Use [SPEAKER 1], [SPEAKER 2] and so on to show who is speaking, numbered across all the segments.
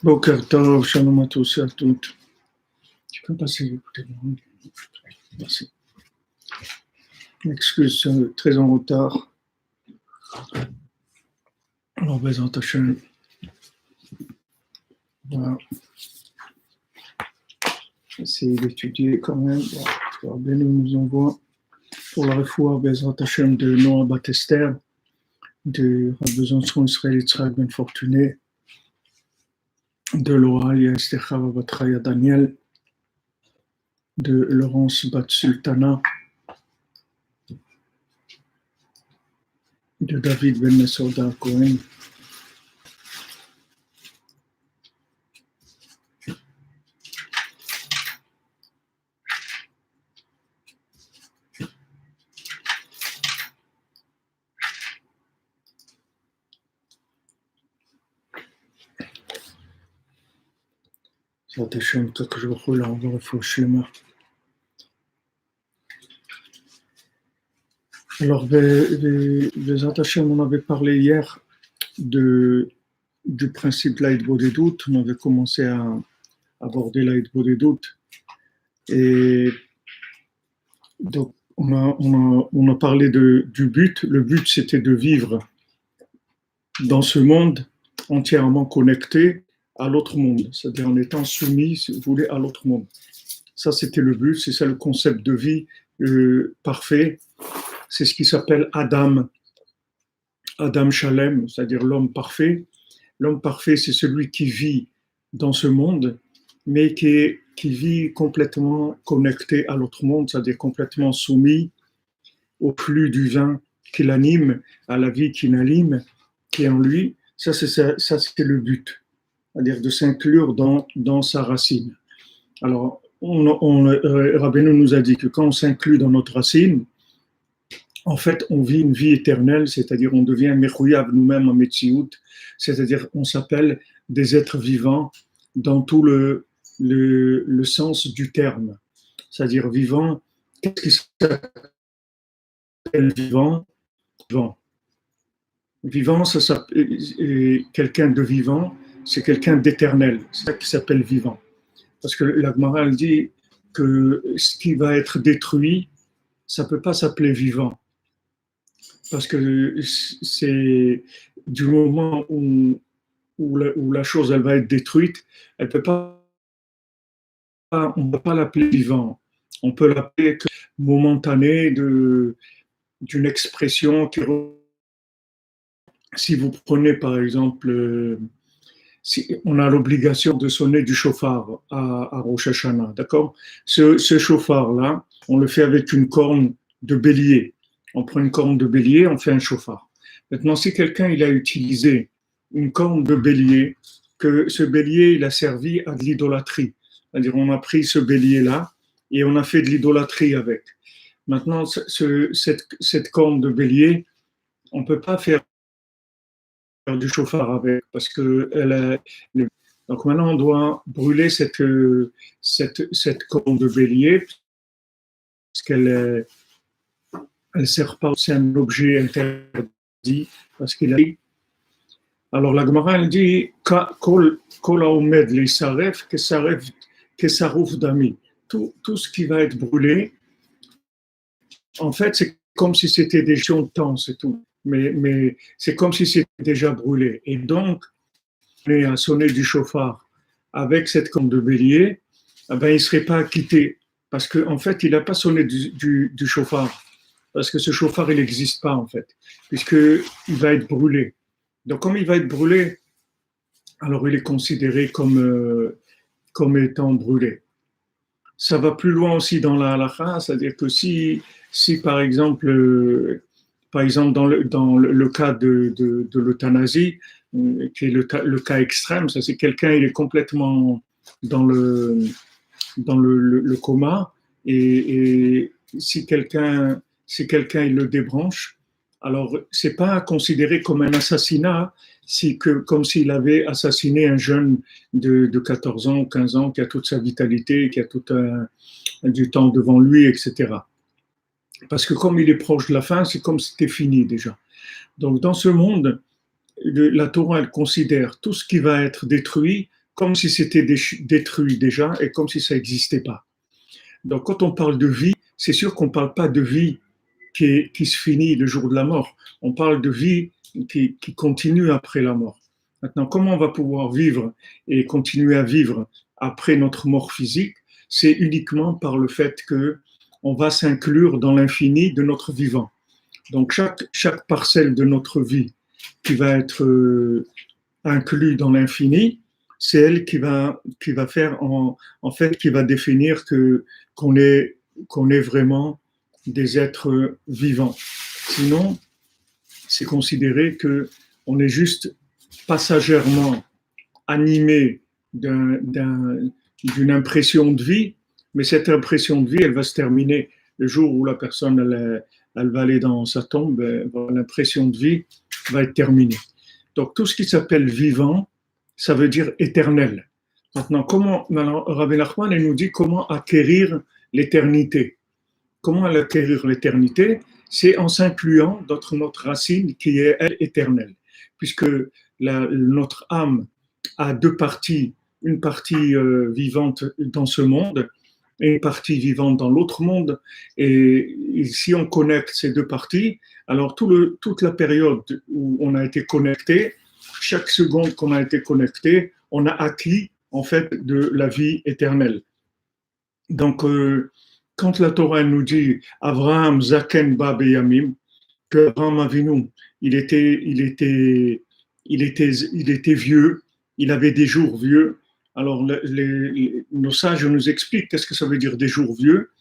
[SPEAKER 1] Boker Tov, shalom à tous et à toutes. Tu peux passer écouter le monde. Merci. Excuse, très en retard. Alors, Bezrat Hashem. Voilà. Essayer d'étudier quand même. Rabbeinu nous envoie pour la refoua Bezrat Hashem de Noah Batester, de Besançon Israël Yitzhak Ben Fortuné, de Laura Esther Chava Batraya Daniel, de Laurence Bat Sultana, de David Ben Mesouda Cohen, Hashem, que je roule en refouchement. Alors, Bezrat Hashem, on avait parlé hier du principe de l'Aïd-Bodedut. On avait commencé à aborder l'Aïd-Bodedut. Et donc, on a parlé du but. Le but, c'était de vivre dans ce monde entièrement connecté à l'autre monde, c'est-à-dire en étant soumis, si vous voulez, à l'autre monde. Ça, c'était le but, c'est ça le concept de vie parfait. C'est ce qui s'appelle Adam Shalem, c'est-à-dire l'homme parfait. L'homme parfait, c'est celui qui vit dans ce monde, mais qui vit complètement connecté à l'autre monde, c'est-à-dire complètement soumis au flux du vin qui l'anime, à la vie qui l'anime, qui est en lui. Ça, c'est le but, c'est-à-dire de s'inclure dans sa racine. Alors, Rabbeinu nous a dit que quand on s'inclut dans notre racine, en fait, on vit une vie éternelle, c'est-à-dire on devient mechouyav nous-mêmes en Metsiout, c'est-à-dire on s'appelle des êtres vivants dans tout le sens du terme. C'est-à-dire vivant, qu'est-ce qui s'appelle vivant? Vivant, ça s'appelle, quelqu'un de vivant, c'est quelqu'un d'éternel, c'est ça qui s'appelle vivant. Parce que la Gemara dit que ce qui va être détruit, ça ne peut pas s'appeler vivant. Parce que c'est du moment où la chose elle va être détruite, on ne peut pas l'appeler vivant. On peut l'appeler que momentané d'une expression qui. Si vous prenez par exemple, si on a l'obligation de sonner du chauffard à Rosh Hashanah, d'accord? Ce chauffard-là, on le fait avec une corne de bélier. On prend une corne de bélier, on fait un chauffard. Maintenant, si quelqu'un il a utilisé une corne de bélier, que ce bélier il a servi à de l'idolâtrie, c'est-à-dire on a pris ce bélier-là et on a fait de l'idolâtrie avec. Maintenant, cette corne de bélier, on ne peut pas faire du chauffard avec, parce que donc maintenant on doit brûler cette corne de bélier, parce qu'elle ne sert pas, c'est un objet interdit, parce qu'il a dit. Alors la Gemara elle dit kol haomed leisaref kesaruf dami. Tout ce qui va être brûlé, en fait c'est comme si c'était des gens de temps, c'est tout. Mais c'est comme si c'était déjà brûlé. Et donc, on a sonné du chauffard avec cette corne de bélier, eh ben, il ne serait pas acquitté. Parce qu'en fait, il n'a pas sonné du chauffard. Parce que ce chauffard, il n'existe pas, en fait. Puisqu'il va être brûlé. Donc, comme il va être brûlé, alors il est considéré comme étant brûlé. Ça va plus loin aussi dans la halakha, c'est-à-dire que si par exemple, dans le cas de l'euthanasie, qui est le cas extrême, ça c'est quelqu'un, il est complètement dans le coma, et si quelqu'un il le débranche, alors c'est pas considéré comme un assassinat, comme s'il avait assassiné un jeune de 14 ans ou 15 ans qui a toute sa vitalité, qui a tout du temps devant lui, etc. Parce que comme il est proche de la fin, c'est comme si c'était fini déjà. Donc dans ce monde, la Torah elle considère tout ce qui va être détruit comme si c'était détruit déjà et comme si ça n'existait pas. Donc, quand on parle de vie, c'est sûr qu'on ne parle pas de vie qui se finit le jour de la mort. On parle de vie qui continue après la mort. Maintenant, comment on va pouvoir vivre et continuer à vivre après notre mort physique? C'est uniquement par le fait que on va s'inclure dans l'infini de notre vivant. Donc, chaque parcelle de notre vie qui va être inclus dans l'infini, c'est elle qui va faire en fait qui va définir qu'on est vraiment des êtres vivants. Sinon, c'est considéré que on est juste passagèrement animé d'une impression de vie, mais cette impression de vie, elle va se terminer le jour où la personne elle va aller dans sa tombe, l'impression de vie va être terminée. Donc tout ce qui s'appelle vivant, ça veut dire éternel. Maintenant, Rabbi Nachman nous dit comment acquérir l'éternité. Comment acquérir l'éternité? C'est en s'incluant dans notre racine qui est, elle, éternelle. Puisque notre âme a deux parties, une partie vivante dans ce monde et une partie vivante dans l'autre monde. Et si on connecte ces deux parties, alors toute la période où on a été connecté, chaque seconde qu'on a été connecté, on a acquis en fait de la vie éternelle. Donc, quand la Torah nous dit Avraham Zaken Ba Beyamim, que Avraham Avinu, il était vieux, il avait des jours vieux. Alors, nos sages nous expliquent qu'est-ce que ça veut dire des jours vieux.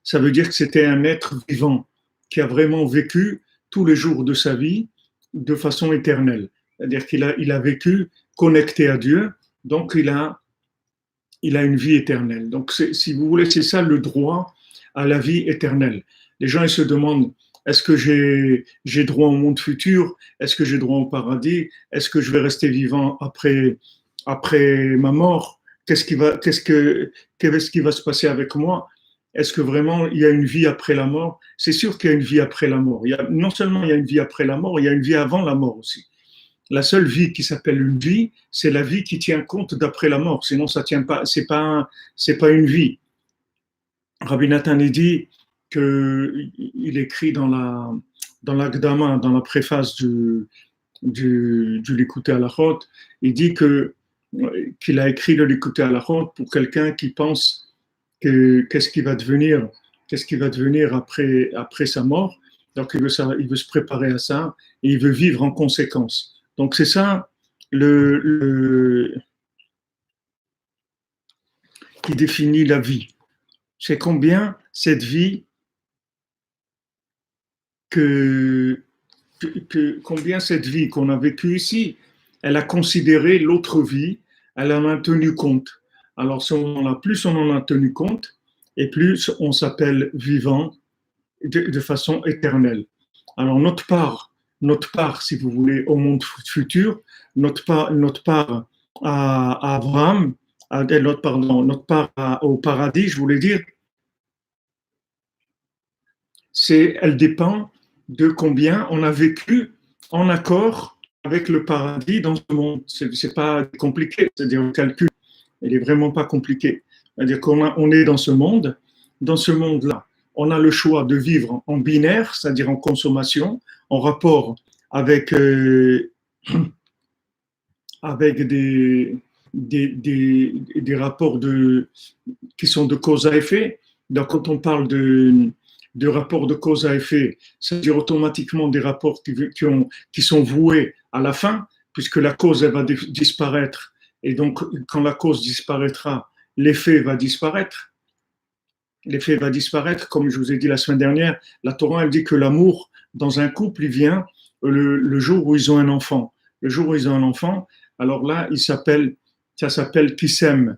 [SPEAKER 1] Ça veut dire que c'était un être vivant qui a vraiment vécu tous les jours de sa vie de façon éternelle. C'est-à-dire qu'il a vécu connecté à Dieu, donc il a une vie éternelle. Donc, si vous voulez, c'est ça le droit à la vie éternelle. Les gens, ils se demandent, est-ce que j'ai droit au monde futur? Est-ce que j'ai droit au paradis? Est-ce que je vais rester vivant après ma mort? Qu'est-ce qui va se passer avec moi? Est-ce que vraiment il y a une vie après la mort? C'est sûr qu'il y a une vie après la mort. Non seulement il y a une vie après la mort, il y a une vie avant la mort aussi. La seule vie qui s'appelle une vie, c'est la vie qui tient compte d'après la mort. Sinon, ça tient pas. C'est pas une vie. Rabbi Nathan dit qu'il écrit dans l'Agdama, dans la préface du Likutei Halachot, il dit qu'il a écrit le Likutei Halachot pour quelqu'un qui pense qu'est-ce qui va devenir après sa mort. Donc il veut se préparer à ça et il veut vivre en conséquence. Donc c'est ça qui définit la vie. C'est combien cette vie combien cette vie qu'on a vécue ici, elle a considéré l'autre vie, elle en a tenu compte. Alors plus on en a tenu compte, et plus on s'appelle vivant de façon éternelle. Alors notre part, si vous voulez, au monde futur, notre part à Abraham, notre part au paradis, je voulais dire, elle dépend de combien on a vécu en accord avec le paradis dans ce monde. C'est pas compliqué, c'est-à-dire le calcul, il est vraiment pas compliqué. C'est-à-dire qu'on est dans ce monde-là, on a le choix de vivre en binaire, c'est-à-dire en consommation, en rapport avec des rapports qui sont de cause à effet. Donc, quand on parle de rapports de cause à effet, c'est-à-dire automatiquement des rapports qui sont voués à la fin, puisque la cause elle va disparaître. Et donc, quand la cause disparaîtra, l'effet va disparaître. L'effet va disparaître, comme je vous ai dit la semaine dernière. La Torah, elle dit que l'amour, dans un couple, il vient le jour où ils ont un enfant. Le jour où ils ont un enfant, alors là, ça s'appelle qui s'aiment.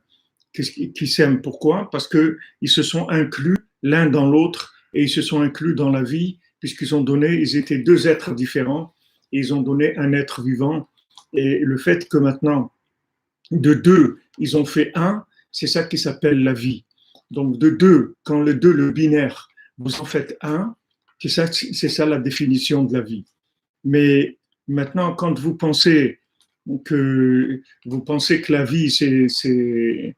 [SPEAKER 1] Qui s'aiment, pourquoi? Parce qu'ils se sont inclus l'un dans l'autre et ils se sont inclus dans la vie, ils étaient deux êtres différents et ils ont donné un être vivant. Et le fait que maintenant, de deux, ils ont fait un, c'est ça qui s'appelle la vie. Donc de deux, quand le binaire, vous en faites un, c'est ça la définition de la vie. Mais maintenant, quand vous pensez que vous pensez que la vie, c'est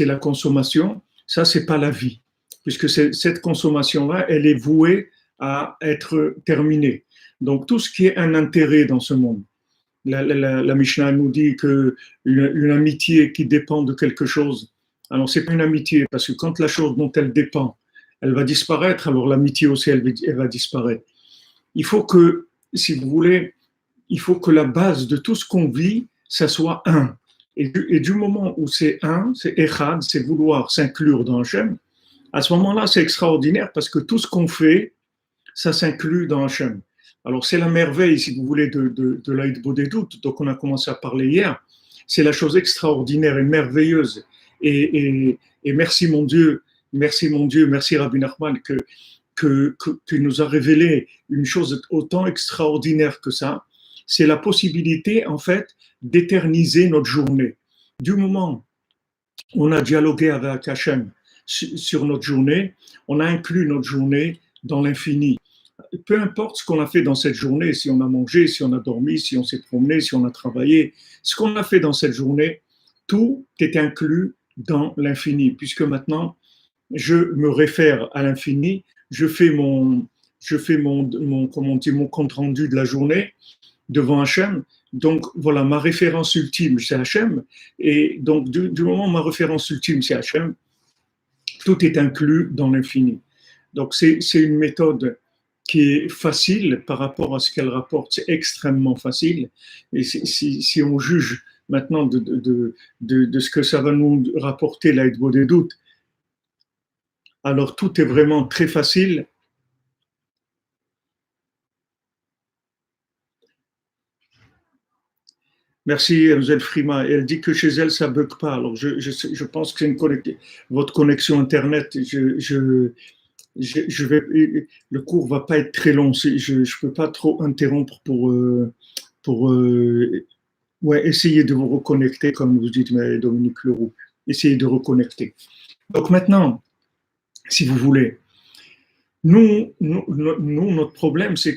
[SPEAKER 1] la consommation, ça, c'est pas la vie. Puisque cette consommation-là, elle est vouée à être terminée. Donc, tout ce qui est un intérêt dans ce monde, la Mishnah nous dit que une amitié qui dépend de quelque chose, alors c'est pas une amitié, parce que quand la chose dont elle dépend, elle va disparaître, alors l'amitié aussi, elle va disparaître. Il faut que, si vous voulez, il faut que la base de tout ce qu'on vit, ça soit un. Et du moment où c'est un, c'est echad, c'est vouloir s'inclure dans Hachem, à ce moment-là, c'est extraordinaire parce que tout ce qu'on fait, ça s'inclut dans Hachem. Alors, c'est la merveille, si vous voulez, de l'Aïd Bodedut, donc on a commencé à parler hier. C'est la chose extraordinaire et merveilleuse. Et merci mon Dieu, merci Rabbi Nachman, que nous a révélé une chose autant extraordinaire que ça. C'est la possibilité, en fait, d'éterniser notre journée. Du moment où on a dialogué avec Hachem sur notre journée, on a inclus notre journée dans l'infini. Peu importe ce qu'on a fait dans cette journée, si on a mangé, si on a dormi, si on s'est promené, si on a travaillé, ce qu'on a fait dans cette journée, tout est inclus dans l'infini, puisque maintenant, je me réfère à l'infini, comment on dit, mon compte rendu de la journée devant Hachem. Donc, voilà, ma référence ultime, c'est Hachem. Et donc, du moment où ma référence ultime, c'est Hachem, tout est inclus dans l'infini. Donc, c'est une méthode qui est facile par rapport à ce qu'elle rapporte, c'est extrêmement facile. Et si on juge maintenant de ce que ça va nous rapporter, l'Aïd Bodedut, alors tout est vraiment très facile. Merci, Mlle Frima. Elle dit que chez elle, ça ne bug pas. Alors, je pense que c'est votre connexion Internet. Le cours ne va pas être très long. Je ne peux pas trop interrompre pour ouais, essayer de vous reconnecter, comme vous dites, Dominique Leroux. Essayez de reconnecter. Donc maintenant, si vous voulez, notre problème, c'est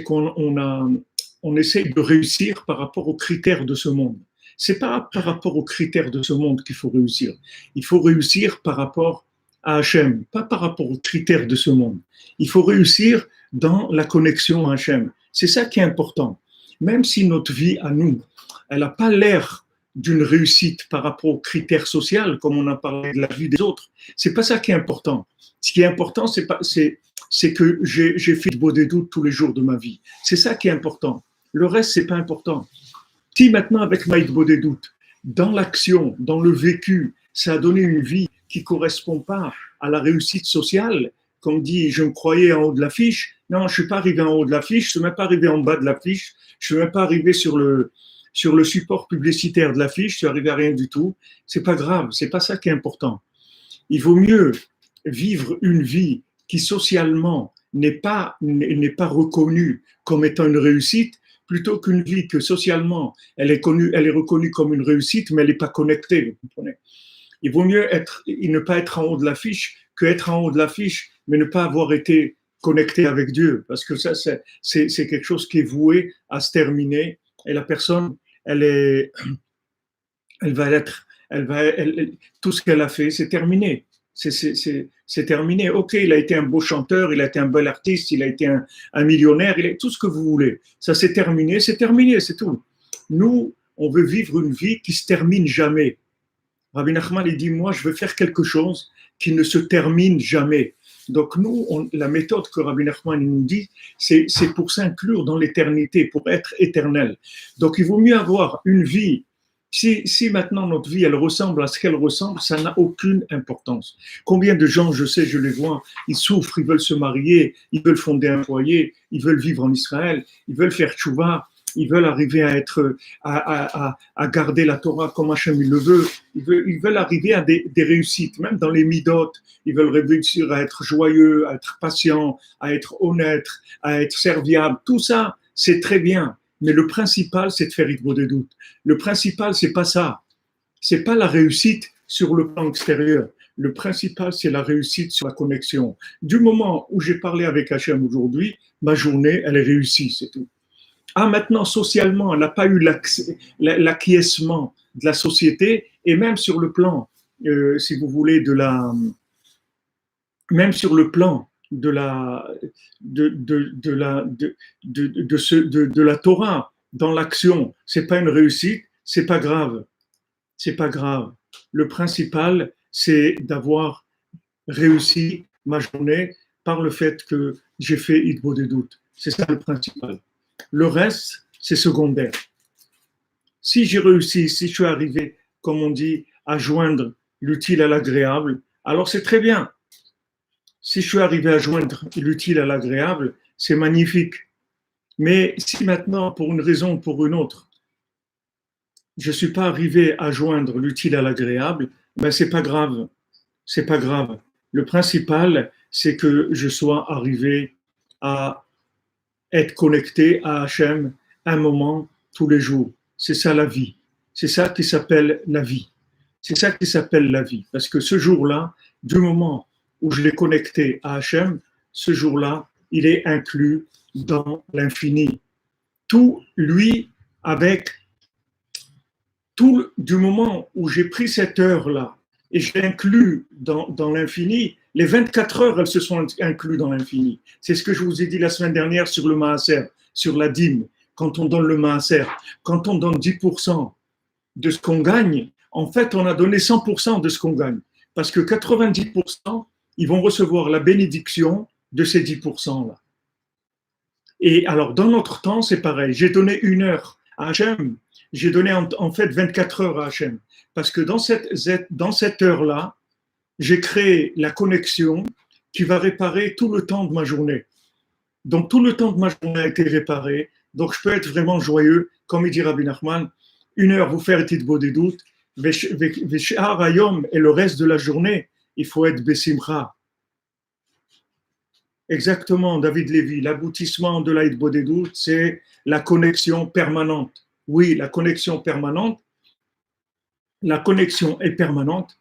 [SPEAKER 1] qu'on essaie de réussir par rapport aux critères de ce monde. C'est pas par rapport aux critères de ce monde qu'il faut réussir. Il faut réussir par rapport à Hachem, pas par rapport aux critères de ce monde. Il faut réussir dans la connexion à Hachem. C'est ça qui est important. Même si notre vie à nous, elle n'a pas l'air d'une réussite par rapport aux critères sociaux, comme on a parlé de la vie des autres, c'est pas ça qui est important. Ce qui est important, c'est que j'ai fait de Bodedut tous les jours de ma vie. C'est ça qui est important. Le reste, c'est pas important. Si maintenant, avec Maïd Bodedut, dans l'action, dans le vécu, ça a donné une vie qui correspond pas à la réussite sociale, comme dit, je me croyais en haut de l'affiche. Non, je suis pas arrivé en haut de l'affiche, je suis même pas arrivé en bas de l'affiche, je suis même pas arrivé sur le support publicitaire de l'affiche, je suis arrivé à rien du tout. C'est pas grave, c'est pas ça qui est important. Il vaut mieux vivre une vie qui socialement n'est pas reconnue comme étant une réussite, plutôt qu'une vie que socialement elle est reconnue comme une réussite, mais elle n'est pas connectée. Vous comprenez ? Il vaut mieux ne pas être en haut de l'affiche qu'être en haut de l'affiche, mais ne pas avoir été connecté avec Dieu, parce que ça, c'est quelque chose qui est voué à se terminer, et la personne, tout ce qu'elle a fait, c'est terminé. C'est terminé. Ok, il a été un beau chanteur, il a été un bel artiste, il a été un millionnaire, il a tout ce que vous voulez. Ça c'est terminé, c'est tout. Nous, on veut vivre une vie qui se termine jamais. Rabbi Nachman, il dit, moi, je veux faire quelque chose qui ne se termine jamais. Donc nous, la méthode que Rabbi Nachman nous dit, c'est pour s'inclure dans l'éternité, pour être éternel. Donc il vaut mieux avoir une vie. Si maintenant notre vie, elle ressemble à ce qu'elle ressemble, ça n'a aucune importance. Combien de gens, je sais, je les vois, ils souffrent, ils veulent se marier, ils veulent fonder un foyer, ils veulent vivre en Israël, ils veulent faire tchouva, ils veulent arriver à garder la Torah comme Hachem il le veut, ils veulent arriver à des réussites, même dans les midot, ils veulent réussir à être joyeux, à être patient, à être honnête, à être serviable, tout ça, c'est très bien. Mais le principal, c'est de faire Bodedut. Le principal, c'est pas ça. C'est pas la réussite sur le plan extérieur. Le principal, c'est la réussite sur la connexion. Du moment où j'ai parlé avec Hachem aujourd'hui, ma journée, elle est réussie, c'est tout. Ah, maintenant, socialement, elle n'a pas eu l'acquiescement de la société, et même sur le plan, si vous voulez, même sur le plan de la Torah, dans l'action, c'est pas une réussite, c'est pas grave, c'est pas grave. Le principal, c'est d'avoir réussi ma journée par le fait que j'ai fait Hitbo des doutes. C'est ça le principal. Le reste, c'est secondaire. Si j'ai réussi, si je suis arrivé, comme on dit, à joindre l'utile à l'agréable, alors c'est très bien. Si je suis arrivé à joindre l'utile à l'agréable, c'est magnifique. Mais si maintenant, pour une raison ou pour une autre, je ne suis pas arrivé à joindre l'utile à l'agréable, ben c'est pas grave. C'est pas grave. Le principal, c'est que je sois arrivé à être connecté à Hachem un moment tous les jours. C'est ça la vie. C'est ça qui s'appelle la vie. C'est ça qui s'appelle la vie. Parce que ce jour-là, du moment où je l'ai connecté à Hachem, ce jour-là, il est inclus dans l'infini. Tout, lui, avec tout, du moment où j'ai pris cette heure-là et je l'ai inclus dans l'infini, les 24 heures, elles se sont incluses dans l'infini. C'est ce que je vous ai dit la semaine dernière sur le Maaser, sur la dîme. Quand on donne le Maaser, quand on donne 10% de ce qu'on gagne, en fait, on a donné 100% de ce qu'on gagne. Parce que 90%, ils vont recevoir la bénédiction de ces 10%-là. Et alors, dans notre temps, c'est pareil. J'ai donné 1 heure à Hachem. J'ai donné en fait 24 heures à Hachem. Parce que dans cette heure-là, j'ai créé la connexion qui va réparer tout le temps de ma journée. Donc, tout le temps de ma journée a été réparé. Donc, je peux être vraiment joyeux. Comme il dit Rabbi Nachman, 1 heure, vous faire Hitbo des doutes. Veshar Hayom et le reste de la journée, il faut être Besimcha. Exactement, David Lévy. L'aboutissement de la Hitbo des doutes, c'est la connexion permanente. Oui, la connexion permanente. La connexion est permanente.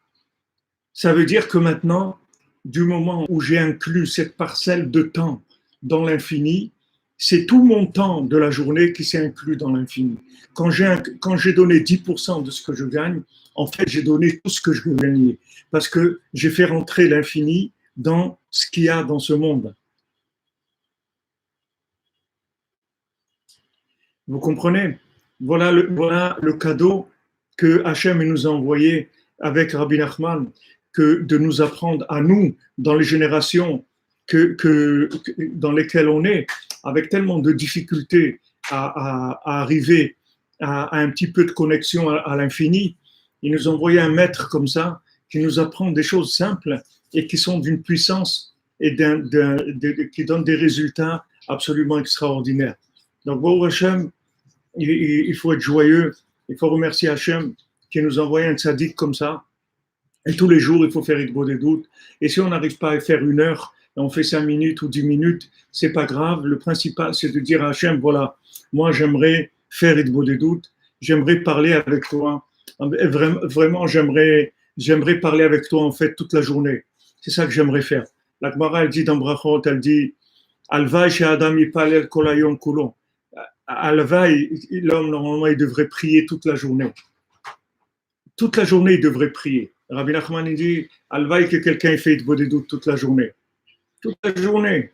[SPEAKER 1] Ça veut dire que maintenant, du moment où j'ai inclus cette parcelle de temps dans l'infini, c'est tout mon temps de la journée qui s'est inclus dans l'infini. Quand j'ai donné 10% de ce que je gagne, en fait, j'ai donné tout ce que je veux gagner. Parce que j'ai fait rentrer l'infini dans ce qu'il y a dans ce monde. Vous comprenez? Voilà le cadeau que Hachem nous a envoyé avec Rabbi Nachman, que de nous apprendre à nous, dans les générations dans lesquelles on est, avec tellement de difficultés à arriver à un petit peu de connexion à l'infini. Il nous a envoyé un maître comme ça, qui nous apprend des choses simples et qui sont d'une puissance et qui donnent des résultats absolument extraordinaires. Donc, Baruch Hashem, il faut être joyeux, il faut remercier Hachem qui nous envoie un tzaddik comme ça. Et tous les jours, il faut faire Hitbo des doutes. Et si on n'arrive pas à faire 1 heure, on fait 5 minutes ou 10 minutes, c'est pas grave. Le principal, c'est de dire à Hachem, voilà, moi j'aimerais faire Hitbo des doutes, j'aimerais parler avec toi. Vraiment, j'aimerais parler avec toi en fait toute la journée. C'est ça que j'aimerais faire. La Gemara, elle dit dans Brachot, elle dit, Alvaï chez Adam Yipalel Kolayom Kulon. Alvaï, l'homme, normalement, il devrait prier toute la journée. Toute la journée, il devrait prier. Rabbi Nachman, il dit, Alvaï, que quelqu'un ait fait Hitbo des doutes toute la journée. Toute la journée.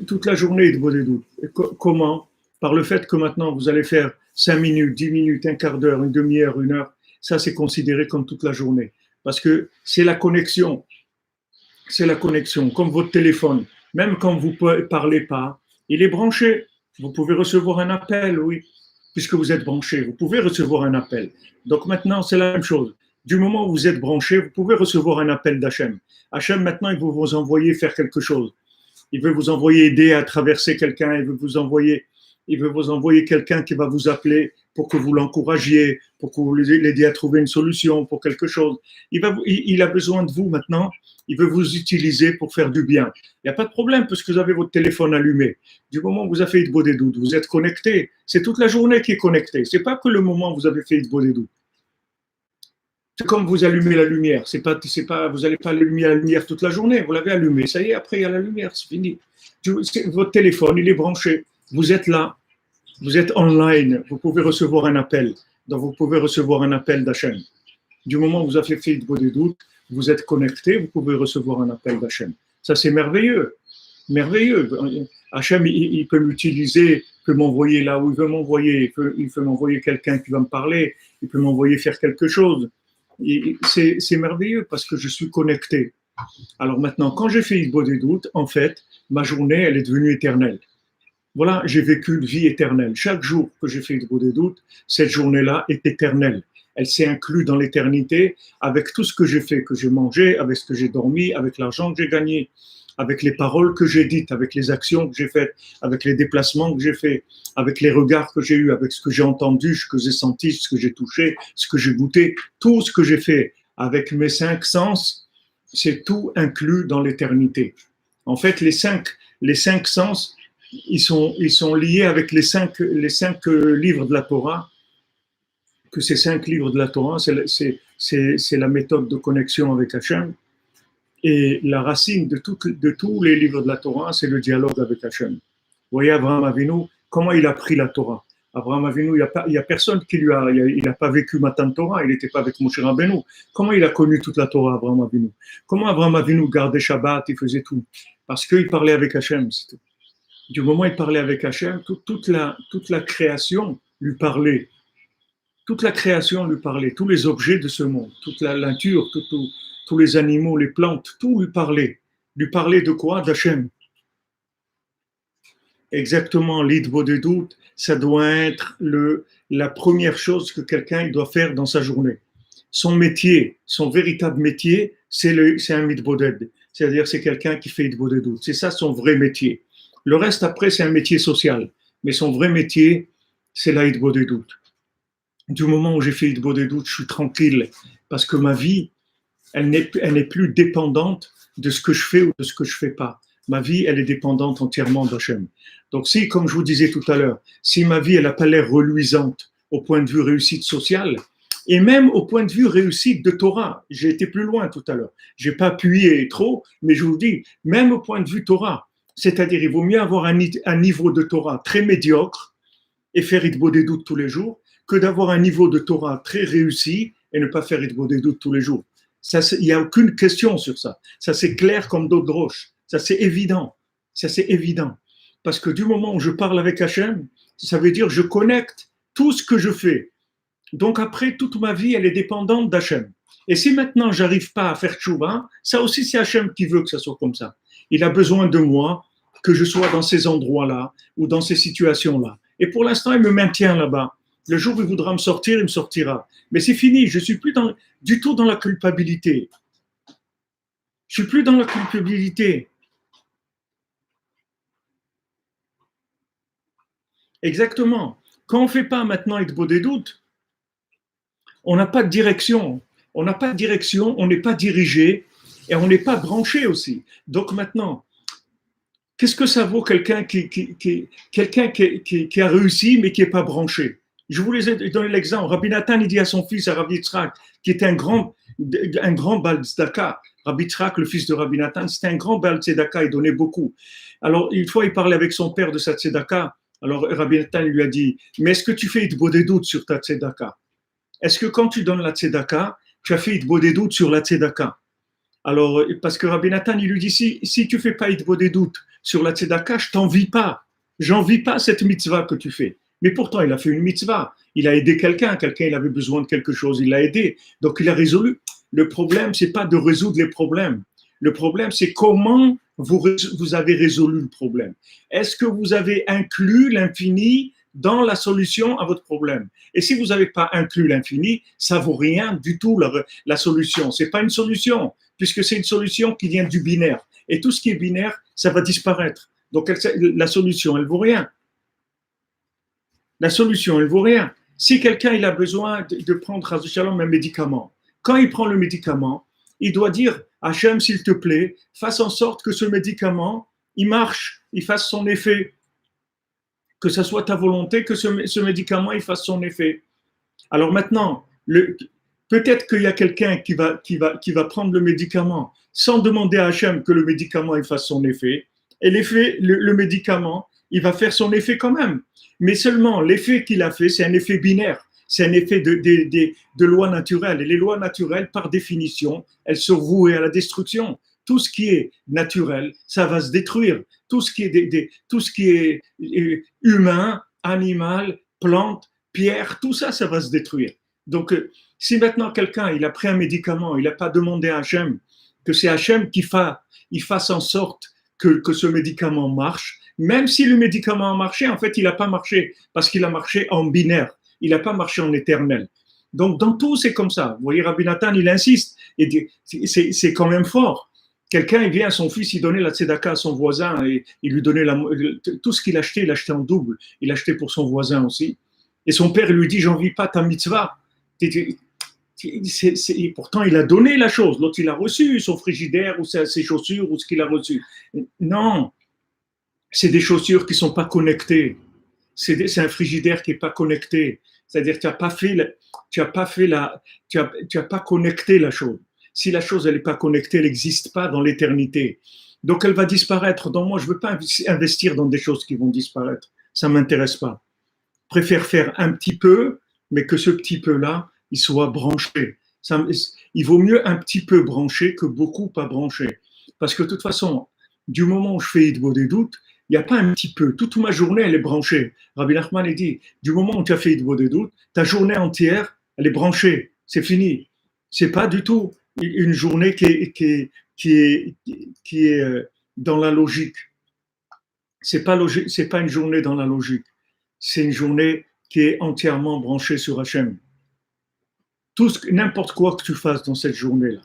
[SPEAKER 1] Toute la journée, Hitbo des doutes. Comment? Par le fait que maintenant, vous allez faire 5 minutes, 10 minutes, un quart d'heure, une demi-heure, 1 heure. Ça, c'est considéré comme toute la journée. Parce que c'est la connexion. C'est la connexion, comme votre téléphone. Même quand vous ne parlez pas, il est branché. Vous pouvez recevoir un appel, oui, puisque vous êtes branché. Vous pouvez recevoir un appel. Donc maintenant, c'est la même chose. Du moment où vous êtes branché, vous pouvez recevoir un appel d'Hachem. Hachem, maintenant, il veut vous envoyer faire quelque chose. Il veut vous envoyer aider à traverser quelqu'un. Il veut vous envoyer quelqu'un qui va vous appeler pour que vous l'encouragiez, pour que vous l'aidiez à trouver une solution pour quelque chose. Il a besoin de vous maintenant. Il veut vous utiliser pour faire du bien. Il n'y a pas de problème parce que vous avez votre téléphone allumé. Du moment où vous avez fait Hitbo des doutes, vous êtes connecté. C'est toute la journée qui est connectée. Ce n'est pas que le moment où vous avez fait Hitbo des doutes. C'est comme vous allumez la lumière. Vous n'allez pas allumer la lumière toute la journée. Vous l'avez allumée. Ça y est, après, il y a la lumière. C'est fini. Votre téléphone, il est branché. Vous êtes là. Vous êtes online. Vous pouvez recevoir un appel. Donc, vous pouvez recevoir un appel d'Hachem. Du moment où vous avez fait des doutes, vous êtes connecté, vous pouvez recevoir un appel d'Hachem. Ça, c'est merveilleux. Merveilleux. Hachem, il peut m'utiliser, il peut m'envoyer là où il veut m'envoyer, il peut m'envoyer quelqu'un qui va me parler, il peut m'envoyer faire quelque chose. C'est merveilleux parce que je suis connecté. Alors maintenant, quand j'ai fait Hitbo des doutes, en fait, ma journée, elle est devenue éternelle. Voilà, j'ai vécu une vie éternelle. Chaque jour que j'ai fait Hitbo des doutes, cette journée-là est éternelle. Elle s'est inclue dans l'éternité avec tout ce que j'ai fait, que j'ai mangé, avec ce que j'ai dormi, avec l'argent que j'ai gagné, avec les paroles que j'ai dites, avec les actions que j'ai faites, avec les déplacements que j'ai faits, avec les regards que j'ai eus, avec ce que j'ai entendu, ce que j'ai senti, ce que j'ai touché, ce que j'ai goûté, tout ce que j'ai fait avec mes 5 sens, c'est tout inclus dans l'éternité. En fait, les cinq sens, ils sont liés avec les cinq livres de la Torah, que ces 5 livres de la Torah, c'est la méthode de connexion avec Hachem. Et la racine de tous les livres de la Torah, c'est le dialogue avec Hachem. Vous voyez, Abraham Avinu, comment il a pris la Torah. Abraham Avinu, il y a personne qui il n'a pas vécu Matan Torah, il n'était pas avec Moshe Rabbeinu. Comment il a connu toute la Torah, Abraham Avinu? Comment Abraham Avinu gardait Shabbat, il faisait tout? Parce qu'il parlait avec Hachem, c'est tout. Du moment où il parlait avec Hachem, toute la création lui parlait. Toute la création lui parlait, tous les objets de ce monde, toute la nature, tous les animaux, les plantes, tout lui parlait. Lui parlait de quoi? D'Hachem. Exactement, l'idbo des doutes, ça doit être la première chose que quelqu'un doit faire dans sa journée. Son métier, son véritable métier, c'est un mitboded. C'est-à-dire, c'est quelqu'un qui fait idbo des doutes. C'est ça son vrai métier. Le reste, après, c'est un métier social. Mais son vrai métier, c'est la idbo des doutes. Du moment où j'ai fait Hitbo des doutes, je suis tranquille parce que ma vie, elle n'est plus dépendante de ce que je fais ou de ce que je fais pas. Ma vie, elle est dépendante entièrement d'Hachem. Donc si, comme je vous disais tout à l'heure, si ma vie, elle n'a pas l'air reluisante au point de vue réussite sociale, et même au point de vue réussite de Torah, j'ai été plus loin tout à l'heure. J'ai pas appuyé trop, mais je vous dis, même au point de vue Torah, c'est-à-dire il vaut mieux avoir un niveau de Torah très médiocre et faire Hitbo des doutes tous les jours, que d'avoir un niveau de Torah très réussi et ne pas faire Hitbo des doutes tous les jours. Il n'y a aucune question sur ça. Ça, c'est clair comme d'eau de roche. Ça, c'est évident. Ça, c'est évident. Parce que du moment où je parle avec Hachem, ça veut dire que je connecte tout ce que je fais. Donc après, toute ma vie, elle est dépendante d'Hachem. Et si maintenant, j'arrive pas à faire tchouba, ça aussi, c'est Hachem qui veut que ça soit comme ça. Il a besoin de moi, que je sois dans ces endroits-là ou dans ces situations-là. Et pour l'instant, il me maintient là-bas. Le jour où il voudra me sortir, il me sortira. Mais c'est fini, je ne suis plus du tout dans la culpabilité. Je ne suis plus dans la culpabilité. Exactement. Quand on ne fait pas maintenant Hitbo des doutes, on n'a pas de direction. On n'a pas de direction, on n'est pas dirigé et on n'est pas branché aussi. Donc maintenant, qu'est-ce que ça vaut quelqu'un qui a réussi mais qui n'est pas branché? Je vous ai donné l'exemple. Rabbi Nathan, il dit à son fils, à Rabbi Yitzhak, qui était un grand Baal Tzedaka. Rabbi Yitzhak, le fils de Rabbi Nathan, c'était un grand Baal Tzedaka, il donnait beaucoup. Alors, une fois, il parlait avec son père de sa Tzedaka. Alors, Rabbi Nathan lui a dit, mais est-ce que tu fais Hitbo des doutes sur ta Tzedaka? Est-ce que quand tu donnes la Tzedaka, tu as fait Hitbo des doutes sur la Tzedaka? Alors, parce que Rabbi Nathan, il lui dit, si tu fais pas Hitbo des doutes sur la Tzedaka, je t'envie pas. J'envie pas cette mitzvah que tu fais. Mais pourtant, il a fait une mitzvah. Il a aidé quelqu'un. Quelqu'un, il avait besoin de quelque chose. Il l'a aidé. Donc, il a résolu. Le problème, c'est pas de résoudre les problèmes. Le problème, c'est comment vous avez résolu le problème. Est-ce que vous avez inclus l'infini dans la solution à votre problème? Et si vous n'avez pas inclus l'infini, ça vaut rien du tout la solution. C'est pas une solution, puisque c'est une solution qui vient du binaire. Et tout ce qui est binaire, ça va disparaître. Donc, la solution, elle vaut rien. La solution, elle vaut rien. Si quelqu'un il a besoin de prendre un médicament, quand il prend le médicament, il doit dire Hachem, s'il te plaît, fasse en sorte que ce médicament, il marche, il fasse son effet. Que ce soit ta volonté que ce médicament il fasse son effet. Alors maintenant, Peut-être qu'il y a quelqu'un qui va prendre le médicament sans demander à Hachem que le médicament il fasse son effet. Et le médicament, il va faire son effet quand même. Mais seulement l'effet qu'il a fait, c'est un effet binaire. C'est un effet de lois naturelles. Et les lois naturelles, par définition, elles sont vouées à la destruction. Tout ce qui est naturel, ça va se détruire. Tout ce qui est humain, animal, plante, pierre, tout ça, ça va se détruire. Donc, si maintenant quelqu'un il a pris un médicament, il n'a pas demandé à Hachem que c'est Hachem il fasse en sorte que ce médicament marche, même si le médicament a marché, en fait, il n'a pas marché parce qu'il a marché en binaire, il n'a pas marché en éternel. Donc, dans tout, c'est comme ça. Vous voyez, Rabbi Nathan, il insiste, et c'est quand même fort. Quelqu'un, il vient à son fils, il donnait la tzedaka à son voisin, et il lui donnait tout ce qu'il achetait, il achetait en double. Il achetait pour son voisin aussi. Et son père lui dit, j'en vis pas ta mitzvah. Pourtant, il a donné la chose. L'autre, il a reçu son frigidaire ou ses chaussures ou ce qu'il a reçu. Non, c'est des chaussures qui ne sont pas connectées. C'est un frigidaire qui n'est pas connecté. C'est-à-dire que tu n'as pas connecté la chose. Si la chose elle n'est pas connectée, elle n'existe pas dans l'éternité. Donc elle va disparaître. Donc moi, je ne veux pas investir dans des choses qui vont disparaître. Ça ne m'intéresse pas. Je préfère faire un petit peu, mais que ce petit peu-là, il soit branché. Il vaut mieux un petit peu branché que beaucoup pas branché. Parce que de toute façon, du moment où je fais Hitbo des doutes, il n'y a pas un petit peu. Toute ma journée, elle est branchée. Rabbi Nachman a dit, du moment où tu as fait Hitbo des doutes, ta journée entière, elle est branchée. C'est fini. C'est pas du tout une journée qui est dans la logique. C'est pas une journée dans la logique. C'est une journée qui est entièrement branchée sur Hachem. N'importe quoi que tu fasses dans cette journée-là.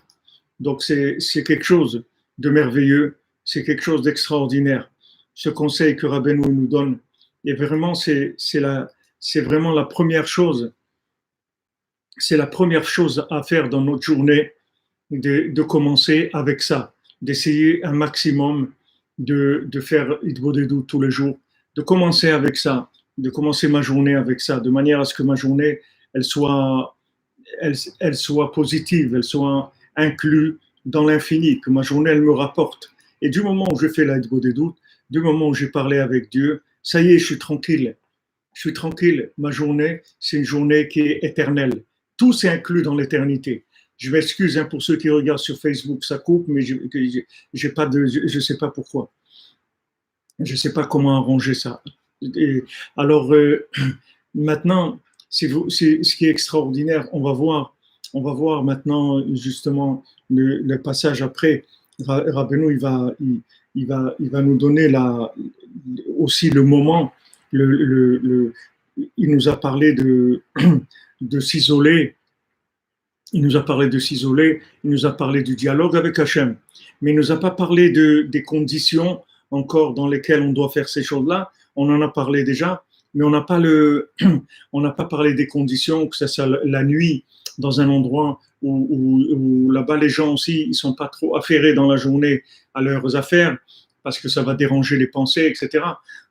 [SPEAKER 1] Donc c'est quelque chose de merveilleux, c'est quelque chose d'extraordinaire. Ce conseil que Rabbeinu nous donne, et vraiment c'est vraiment la première chose, c'est la première chose à faire dans notre journée, de commencer avec ça, d'essayer un maximum de faire Hitbo des doutes tous les jours, de commencer avec ça, de commencer ma journée avec ça, de manière à ce que ma journée elle soit positive, elle soit inclue dans l'infini, que ma journée elle me rapporte. Et du moment où je fais la Hitbo des doutes, du moment où j'ai parlé avec Dieu, ça y est, je suis tranquille. Je suis tranquille. Ma journée, c'est une journée qui est éternelle. Tout s'est inclus dans l'éternité. Je m'excuse pour ceux qui regardent sur Facebook, ça coupe, mais je ne sais pas pourquoi. Je ne sais pas comment arranger ça. Et alors, maintenant, c'est ce qui est extraordinaire. On va voir maintenant justement le passage après. Rabbeinu, il va nous donner aussi le moment. Il nous a parlé de s'isoler. Il nous a parlé de s'isoler. Il nous a parlé du dialogue avec Hachem. Mais il nous a pas parlé des conditions encore dans lesquelles on doit faire ces choses-là. On en a parlé déjà, mais on n'a pas parlé des conditions, que ça soit la nuit dans un endroit où là-bas les gens aussi ils sont pas trop affairés dans la journée à leurs affaires parce que ça va déranger les pensées, etc.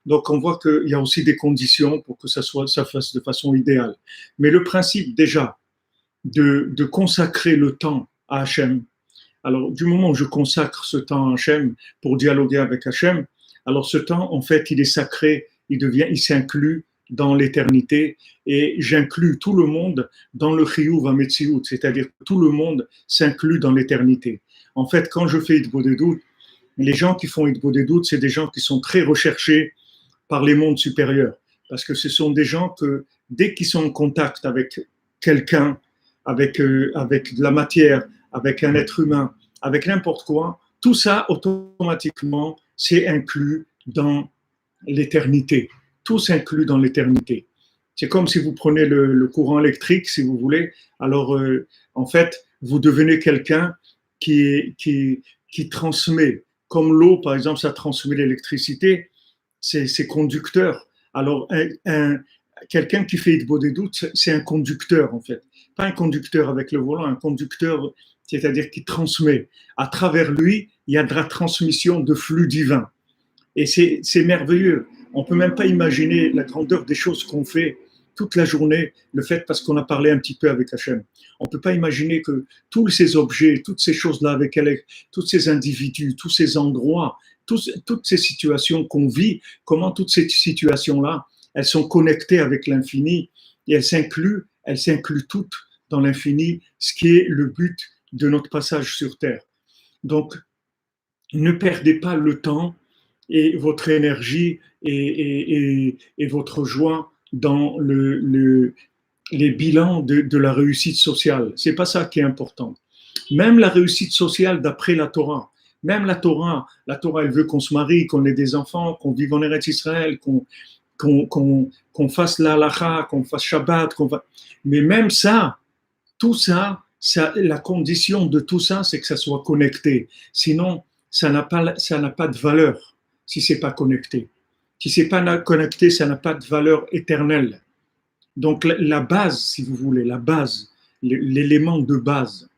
[SPEAKER 1] Donc on voit qu'il y a aussi des conditions pour que ça fasse de façon idéale. Mais le principe déjà de consacrer le temps à Hachem. Alors du moment où je consacre ce temps à Hachem pour dialoguer avec Hachem, alors ce temps en fait il est sacré. Il s'inclut dans l'éternité et j'inclus tout le monde dans le chiyuv hametziut, c'est-à-dire que tout le monde s'inclut dans l'éternité. En fait, quand je fais Hitbo des doutes, les gens qui font Hitbo des doutes, c'est des gens qui sont très recherchés par les mondes supérieurs, parce que ce sont des gens que dès qu'ils sont en contact avec quelqu'un, avec de la matière, avec un être humain, avec n'importe quoi, tout ça automatiquement c'est inclus dans l'éternité. Tout s'inclut dans l'éternité. C'est comme si vous prenez le courant électrique, si vous voulez. Alors, en fait, vous devenez quelqu'un qui transmet. Comme l'eau, par exemple, ça transmet l'électricité. C'est conducteur. Alors, quelqu'un qui fait Hitbo des doutes, c'est un conducteur, en fait. Pas un conducteur avec le volant, un conducteur, c'est-à-dire qui transmet. À travers lui, il y a de la transmission de flux divin. Et c'est merveilleux. On ne peut même pas imaginer la grandeur des choses qu'on fait toute la journée, le fait parce qu'on a parlé un petit peu avec Hachem. On ne peut pas imaginer que tous ces objets, toutes ces choses-là avec elle, tous ces individus, tous ces endroits, toutes ces situations qu'on vit, comment toutes ces situations-là, elles sont connectées avec l'infini et elles s'incluent toutes dans l'infini, ce qui est le but de notre passage sur Terre. Donc, ne perdez pas le temps et votre énergie et votre joie dans les bilans de la réussite sociale. C'est pas ça qui est important. Même la réussite sociale d'après la Torah. Même la Torah, elle veut qu'on se marie, qu'on ait des enfants, qu'on vive en Eretz Israël, qu'on fasse la halacha, qu'on fasse Shabbat, mais même ça, tout ça, la condition de tout ça, c'est que ça soit connecté. Sinon, ça n'a pas de valeur si c'est pas connecté. Si c'est pas connecté, ça n'a pas de valeur éternelle. Donc la base, si vous voulez, la base, l'élément de base,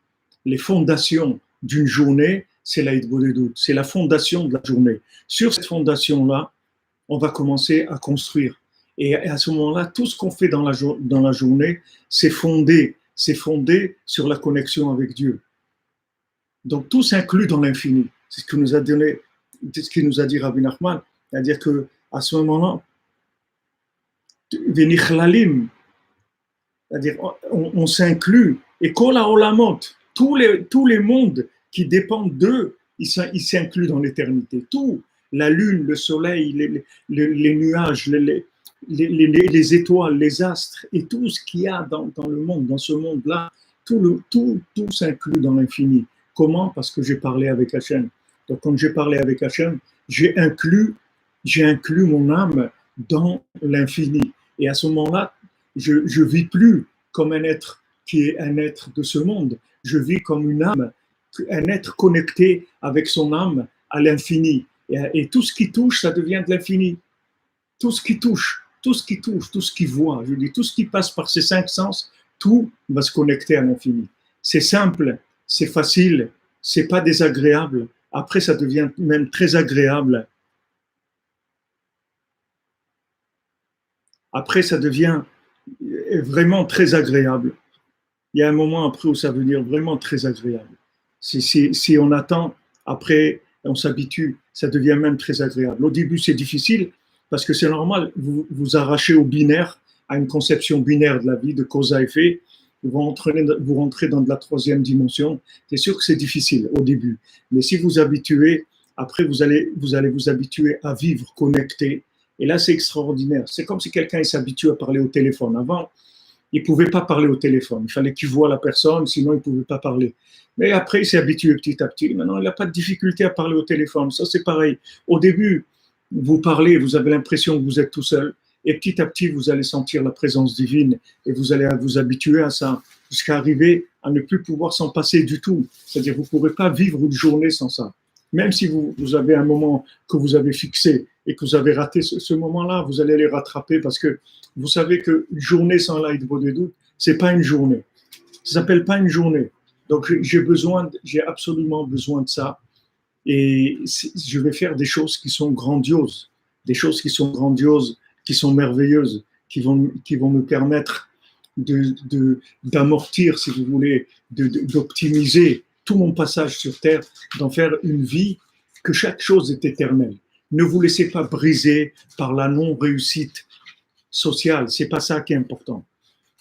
[SPEAKER 1] les fondations d'une journée, c'est la Hitbodedut, c'est la fondation de la journée. Sur cette fondation-là, on va commencer à construire. Et à ce moment-là, tout ce qu'on fait dans la journée, c'est fondé sur la connexion avec Dieu. Donc tout s'inclut dans l'infini. C'est ce que nous a donné, c'est ce qu'il nous a dit Rabbi Nachman, c'est-à-dire que à ce moment-là, venichlalim, c'est-à-dire on s'inclut et kol haolamot, tous les mondes qui dépendent d'eux, ils s'incluent dans l'éternité. Tout, la lune, le soleil, les nuages, les étoiles, les astres et tout ce qu'il y a dans le monde, dans ce monde-là, tout s'inclut dans l'infini. Comment? Parce que j'ai parlé avec Hachem. Donc, quand j'ai parlé avec Hachem, j'ai inclus mon âme dans l'infini. Et à ce moment-là, je vis plus comme un être qui est un être de ce monde. Je vis comme une âme, un être connecté avec son âme à l'infini. Et tout ce qui touche, ça devient de l'infini. Tout ce qui touche, tout ce qui voit, je dis, tout ce qui passe par ces 5 sens, tout va se connecter à l'infini. C'est simple, c'est facile, c'est pas désagréable. Après, ça devient même très agréable. Après, ça devient vraiment très agréable. Il y a un moment après où ça veut dire vraiment très agréable. Si on attend, après, on s'habitue, ça devient même très agréable. Au début, c'est difficile parce que c'est normal, vous arrachez au binaire, à une conception binaire de la vie, de cause à effet. Vous rentrez dans de la 3e dimension. C'est sûr que c'est difficile au début. Mais si vous habituez, après, vous allez vous habituer à vivre connecté. Et là, c'est extraordinaire. C'est comme si quelqu'un s'habitue à parler au téléphone. Avant, il ne pouvait pas parler au téléphone. Il fallait qu'il voie la personne, sinon il ne pouvait pas parler. Mais après, il s'est habitué petit à petit. Maintenant, il n'a pas de difficulté à parler au téléphone. Ça, c'est pareil. Au début, vous parlez, vous avez l'impression que vous êtes tout seul. Et petit à petit, vous allez sentir la présence divine et vous allez vous habituer à ça, jusqu'à arriver à ne plus pouvoir s'en passer du tout. C'est-à-dire, vous ne pourrez pas vivre une journée sans ça. Même si vous avez un moment que vous avez fixé et que vous avez raté ce moment-là, vous allez les rattraper parce que vous savez qu'une journée sans la Hitbodedut, ce n'est pas une journée. Ça ne s'appelle pas une journée. Donc, j'ai absolument besoin de ça. Et je vais faire des choses qui sont grandioses, qui sont merveilleuses, qui vont me permettre d'amortir, si vous voulez, d'optimiser tout mon passage sur Terre, d'en faire une vie que chaque chose est éternelle. Ne vous laissez pas briser par la non-réussite sociale, c'est pas ça qui est important.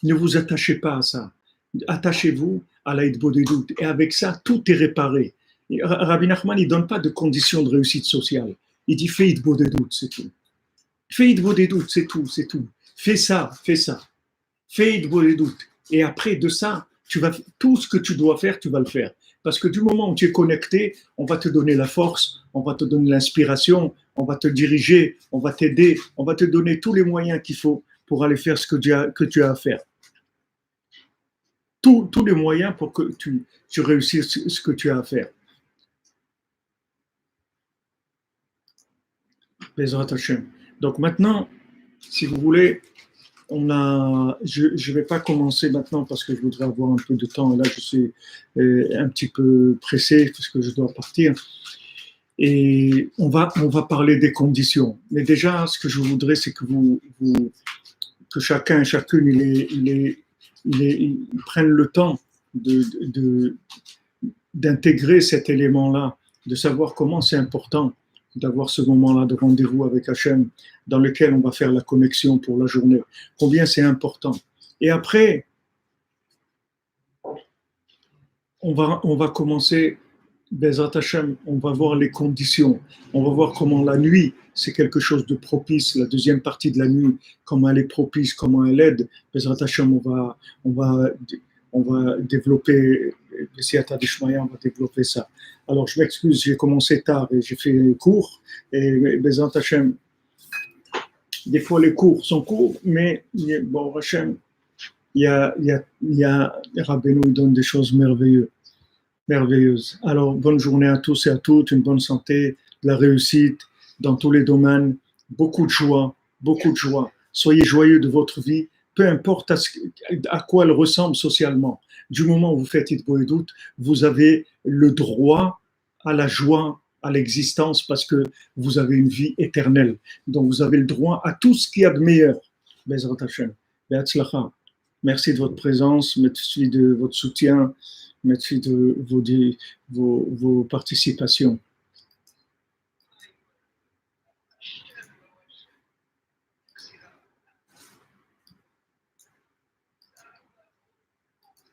[SPEAKER 1] Ne vous attachez pas à ça. Attachez-vous à la Hitbodedut. Et avec ça, tout est réparé. Rabbi Nachman, il ne donne pas de conditions de réussite sociale. Il dit fais Hitbodedut, c'est tout. Fais Hitbodedut, c'est tout. Fais ça. Fais Hitbodedut. Et après de ça, tout ce que tu dois faire, tu vas le faire. Parce que du moment où tu es connecté, on va te donner la force, on va te donner l'inspiration, on va te diriger, on va t'aider, on va te donner tous les moyens qu'il faut pour aller faire ce que tu as à faire. Tous les moyens pour que tu réussisses ce que tu as à faire. Bezrat Hashem. Donc maintenant, si vous voulez, je ne vais pas commencer maintenant parce que je voudrais avoir un peu de temps. Et là, je suis un petit peu pressé parce que je dois partir. Et on va parler des conditions. Mais déjà, ce que je voudrais, c'est que vous que chacun et chacune ils prennent le temps d'intégrer cet élément-là, de savoir comment c'est important d'avoir ce moment-là de rendez-vous avec Hachem, dans lequel on va faire la connexion pour la journée. Combien c'est important. Et après, on va commencer, Bezrat Hachem, on va voir les conditions, on va voir comment la nuit, c'est quelque chose de propice, la deuxième partie de la nuit, comment elle est propice, comment elle aide. Bezrat Hachem, on va, on va développer, on va développer ça. Alors, je m'excuse, j'ai commencé tard et j'ai fait court, et Bezrat Hachem, des fois les cours sont courts, mais bon, Hachem, Rabbeinu donne des choses merveilleuses. Alors, bonne journée à tous et à toutes, une bonne santé, de la réussite dans tous les domaines, beaucoup de joie, beaucoup de joie. Soyez joyeux de votre vie, peu importe à quoi elle ressemble socialement. Du moment où vous faites Hitboedut, vous avez le droit à la joie, à l'existence, parce que vous avez une vie éternelle. Donc, vous avez le droit à tout ce qu'il y a de meilleur. Bezrat Hashem. Be'atzlacha. Merci de votre présence, merci de votre soutien, merci de vos participations.